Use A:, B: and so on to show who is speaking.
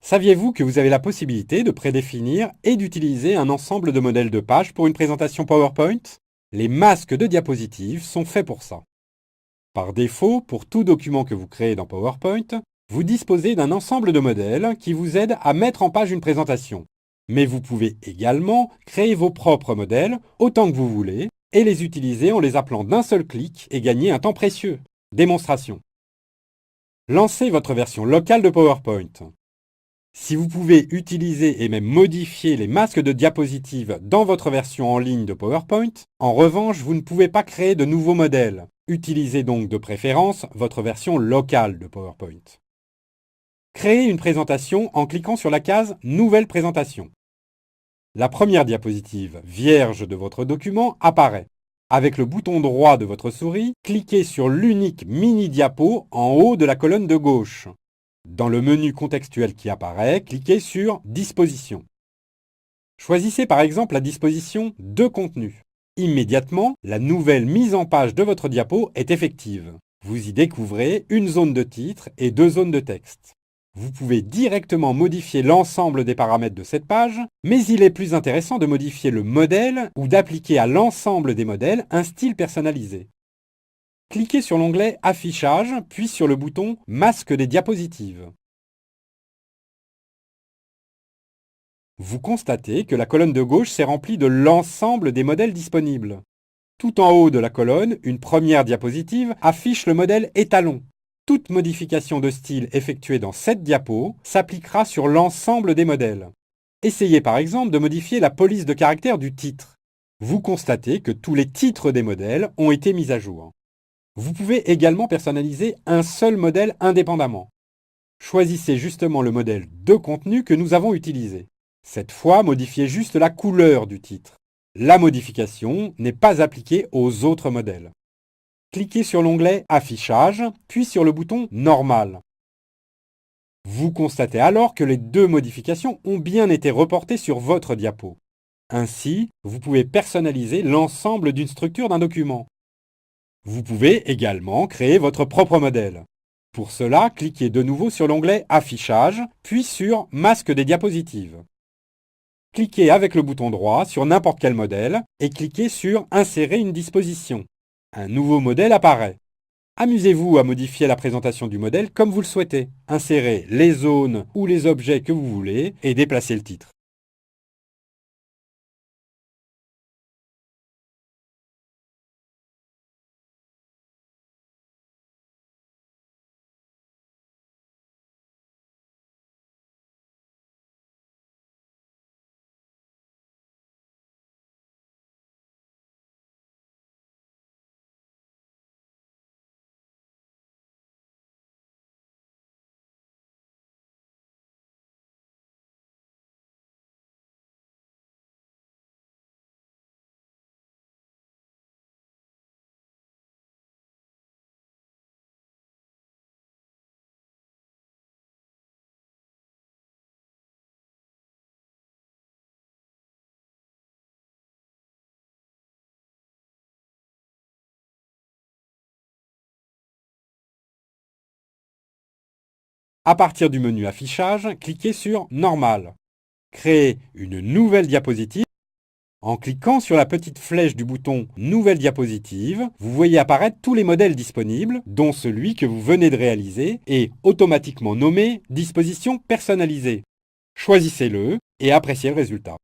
A: Saviez-vous que vous avez la possibilité de prédéfinir et d'utiliser un ensemble de modèles de pages pour une présentation PowerPoint? Les masques de diapositives sont faits pour ça. Par défaut, pour tout document que vous créez dans PowerPoint, vous disposez d'un ensemble de modèles qui vous aident à mettre en page une présentation. Mais vous pouvez également créer vos propres modèles autant que vous voulez et les utiliser en les appelant d'un seul clic et gagner un temps précieux. Démonstration. Lancez votre version locale de PowerPoint. Si vous pouvez utiliser et même modifier les masques de diapositives dans votre version en ligne de PowerPoint, en revanche, vous ne pouvez pas créer de nouveaux modèles. Utilisez donc de préférence votre version locale de PowerPoint. Créez une présentation en cliquant sur la case « Nouvelle présentation ». La première diapositive vierge de votre document apparaît. Avec le bouton droit de votre souris, cliquez sur l'unique mini-diapo en haut de la colonne de gauche. Dans le menu contextuel qui apparaît, cliquez sur « Dispositions ». Choisissez par exemple la disposition « De contenu ». Immédiatement, la nouvelle mise en page de votre diapo est effective. Vous y découvrez une zone de titre et deux zones de texte. Vous pouvez directement modifier l'ensemble des paramètres de cette page, mais il est plus intéressant de modifier le modèle ou d'appliquer à l'ensemble des modèles un style personnalisé. Cliquez sur l'onglet « Affichage » puis sur le bouton « Masque des diapositives ». Vous constatez que la colonne de gauche s'est remplie de l'ensemble des modèles disponibles. Tout en haut de la colonne, une première diapositive affiche le modèle étalon. Toute modification de style effectuée dans cette diapo s'appliquera sur l'ensemble des modèles. Essayez par exemple de modifier la police de caractère du titre. Vous constatez que tous les titres des modèles ont été mis à jour. Vous pouvez également personnaliser un seul modèle indépendamment. Choisissez justement le modèle de contenu que nous avons utilisé. Cette fois, modifiez juste la couleur du titre. La modification n'est pas appliquée aux autres modèles. Cliquez sur l'onglet « Affichage » puis sur le bouton « Normal ». Vous constatez alors que les deux modifications ont bien été reportées sur votre diapo. Ainsi, vous pouvez personnaliser l'ensemble d'une structure d'un document. Vous pouvez également créer votre propre modèle. Pour cela, cliquez de nouveau sur l'onglet « Affichage » puis sur « Masque des diapositives ». Cliquez avec le bouton droit sur n'importe quel modèle et cliquez sur « Insérer une disposition ». Un nouveau modèle apparaît. Amusez-vous à modifier la présentation du modèle comme vous le souhaitez. Insérez les zones ou les objets que vous voulez et déplacez le titre. À partir du menu Affichage, cliquez sur « Normal ». Créez une nouvelle diapositive. En cliquant sur la petite flèche du bouton « Nouvelle diapositive », vous voyez apparaître tous les modèles disponibles, dont celui que vous venez de réaliser, et automatiquement nommé « Disposition personnalisée ». Choisissez-le et appréciez le résultat.